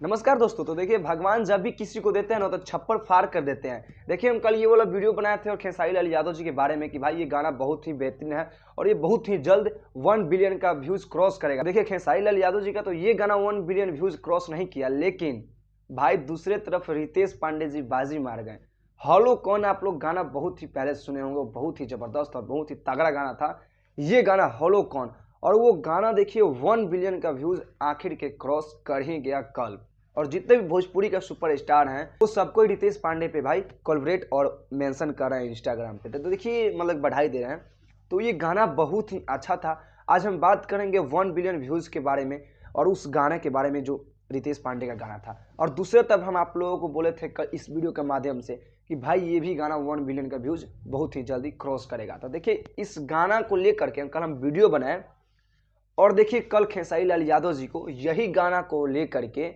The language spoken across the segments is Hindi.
नमस्कार दोस्तों। तो देखिए, भगवान जब भी किसी को देते हैं ना तो छप्पर फाड़ कर देते हैं। देखिए, हम कल ये वाला वीडियो बनाए थे और खेसारी लाल यादव जी के बारे में कि भाई ये गाना बहुत ही बेहतरीन है और ये बहुत ही जल्द 1 बिलियन का व्यूज क्रॉस करेगा। देखिए, खेसारी लाल यादव जी का तो ये गाना 1 बिलियन व्यूज क्रॉस नहीं किया, लेकिन भाई दूसरे तरफ रितेश पांडे जी बाजी मार गए। हॉलो कौन, आप लोग गाना बहुत ही पहले सुने होंगे, बहुत ही जबरदस्त और बहुत ही तगड़ा गाना था ये गाना हॉलो कौन। और वो गाना देखिए 1 बिलियन का व्यूज आखिर के क्रॉस कर ही गया कल। और जितने भी भोजपुरी का सुपरस्टार हैं वो सबको रितेश पांडे पे भाई कोलैबोरेट और मेंशन कर रहे हैं इंस्टाग्राम पे। तो देखिए, मतलब बधाई दे रहे हैं। तो ये गाना बहुत ही अच्छा था। आज हम बात करेंगे 1 बिलियन व्यूज़ के बारे में और उस गाने के बारे में जो रितेश पांडे का गाना था। और दूसरे तरफ हम आप लोगों को बोले थे इस वीडियो के माध्यम से कि भाई ये भी गाना 1 बिलियन का व्यूज़ बहुत ही जल्दी क्रॉस करेगा। तो देखिए, इस गाना को लेकर के कल हम वीडियो बनाए और देखिए कल खेसारी लाल यादव जी को यही गाना को लेकर के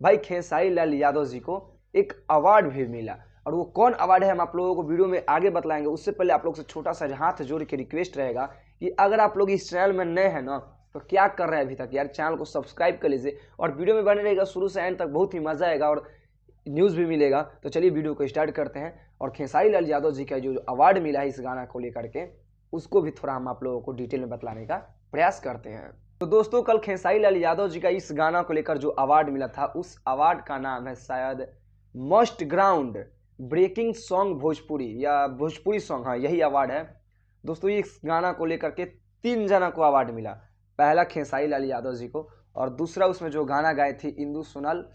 भाई खेसारी लाल यादव जी को एक अवार्ड भी मिला। और वो कौन अवार्ड है हम आप लोगों को वीडियो में आगे बतलाएंगे। उससे पहले आप लोग से छोटा सा हाथ जोड़ के रिक्वेस्ट रहेगा कि अगर आप लोग इस चैनल में नए हैं ना तो क्या कर रहे हैं अभी तक यार, चैनल को सब्सक्राइब कर लीजिए और वीडियो में बने रहेगा शुरू से एंड तक, बहुत ही मजा आएगा और न्यूज़ भी मिलेगा। तो चलिए वीडियो को स्टार्ट करते हैं और खेसारी लाल यादव जी का जो अवार्ड मिला है इस गाना को लेकर के उसको भी थोड़ा हम आप लोगों को डिटेल में बतलाने का प्रयास करते हैं। तो दोस्तों, कल खेसारी लाल यादव जी का इस गाना को लेकर जो अवार्ड मिला था उस अवार्ड का नाम है शायद most ground breaking song Bhojpuri या भोजपुरी सॉन्ग, हाँ यही अवार्ड है दोस्तों। इस गाना को लेकर के 3 जना को अवार्ड मिला। पहला खेसारी लाल यादव जी को, और दूसरा उसमें जो गाना गाए थी इंदु सोनल,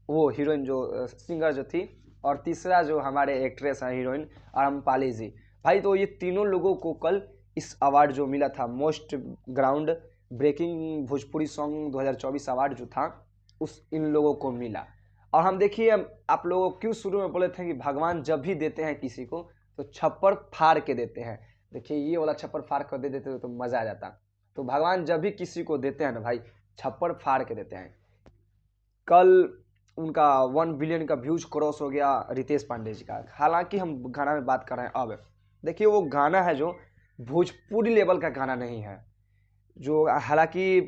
वो हीरोइन जो सिंगर जो थी, और तीसरा जो हमारे एक्ट्रेस हैं हीरोइन आम्रपाली जी। भाई तो ये तीनों लोगों को कल इस अवार्ड जो मिला था most ground breaking Bhojpuri song 2024 award जो था उस इन लोगों को मिला। और हम देखिए, आप लोगों को क्यों शुरू में बोले थे कि भगवान जब भी देते हैं किसी को तो छप्पर फाड़ के देते हैं। देखिए, ये वाला छप्पर फाड़ कर दे देते तो मज़ा आ जाता। तो भगवान जब भी किसी को देते हैं ना भाई, छप्पर फाड़ के देते हैं। कल उनका 1 बिलियन का व्यूज क्रॉस हो गया रितेश पांडे जी का। हालांकि हम गाना में बात कर रहे हैं अब देखिए, वो गाना है जो भोजपुरी लेवल का गाना नहीं है, जो हालांकि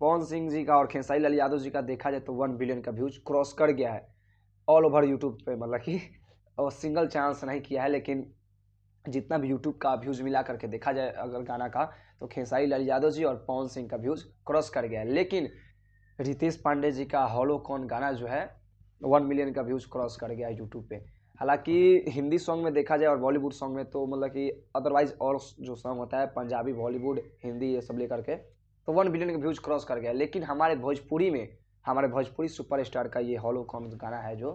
पवन सिंह जी का और खेसारी लाल यादव जी का देखा जाए तो 1 बिलियन का व्यूज क्रॉस कर गया है ऑल ओवर यूट्यूब पे। मतलब कि और सिंगल चांस नहीं किया है, लेकिन जितना भी यूट्यूब का व्यूज़ मिला करके देखा जाए अगर गाना का तो खेसारी लाल यादव जी और पवन सिंह का व्यूज़ क्रॉस कर गया है। लेकिन रितेश पांडे जी का हॉलो कौन गाना जो है 1 मिलियन का व्यूज़ क्रॉस कर गया है यूट्यूब पे। हालांकि हिंदी सॉन्ग में देखा जाए और बॉलीवुड सॉन्ग में तो मतलब कि अदरवाइज और जो सॉन्ग होता है पंजाबी बॉलीवुड हिंदी ये सब लेकर के तो 1 बिलियन का व्यूज़ क्रॉस कर गया। लेकिन हमारे भोजपुरी में हमारे भोजपुरी सुपरस्टार का ये हॉलो कौन गाना है जो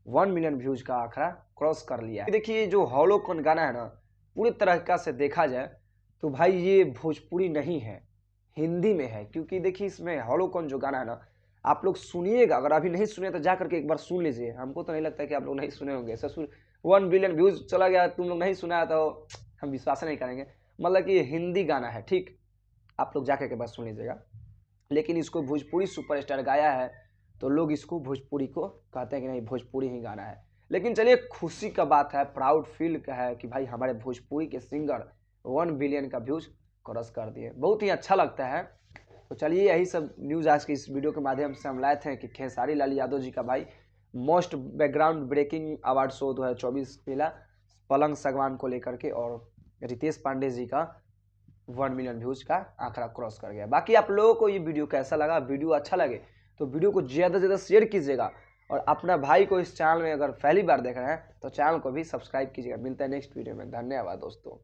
1 मिलियन व्यूज़ का आंकड़ा क्रॉस कर लिया है। देखिए, जो हॉलो कौन गाना है ना, पूरी तरीका से देखा जाए तो भाई ये भोजपुरी नहीं है, हिंदी में है। क्योंकि देखिए, इसमें हॉलो कौन जो गाना है ना, आप लोग सुनिएगा। अगर अभी नहीं सुने तो जा करके एक बार सुन लीजिए। हमको तो नहीं लगता कि आप लोग नहीं सुने होंगे। ऐसा 1 बिलियन व्यूज़ चला गया, तुम लोग नहीं सुना तो हम विश्वास नहीं करेंगे। मतलब कि हिंदी गाना है, ठीक, आप लोग जाकर के बस सुन लीजिएगा। लेकिन इसको भोजपुरी सुपरस्टार गाया है तो लोग इसको भोजपुरी को कहते हैं कि नहीं भोजपुरी ही गाना है। लेकिन चलिए, खुशी का बात है, प्राउड फील का है कि भाई हमारे भोजपुरी के सिंगर 1 बिलियन का व्यूज क्रॉस कर दिए, बहुत ही अच्छा लगता है। तो चलिए, यही सब न्यूज़ आज की इस वीडियो के माध्यम से हम लाए थे कि खेसारी लाल यादव जी का भाई most background breaking award show 2024 मिला पलंग सागवान को लेकर के, और रितेश पांडे जी का 1 मिलियन व्यूज का आंकड़ा क्रॉस कर गया। बाकी आप लोगों को ये वीडियो कैसा लगा, वीडियो अच्छा लगे तो वीडियो को ज़्यादा से ज़्यादा शेयर कीजिएगा और अपना भाई को इस चैनल में अगर पहली बार देख रहे हैं तो चैनल को भी सब्सक्राइब कीजिएगा। मिलता है नेक्स्ट वीडियो में। धन्यवाद दोस्तों।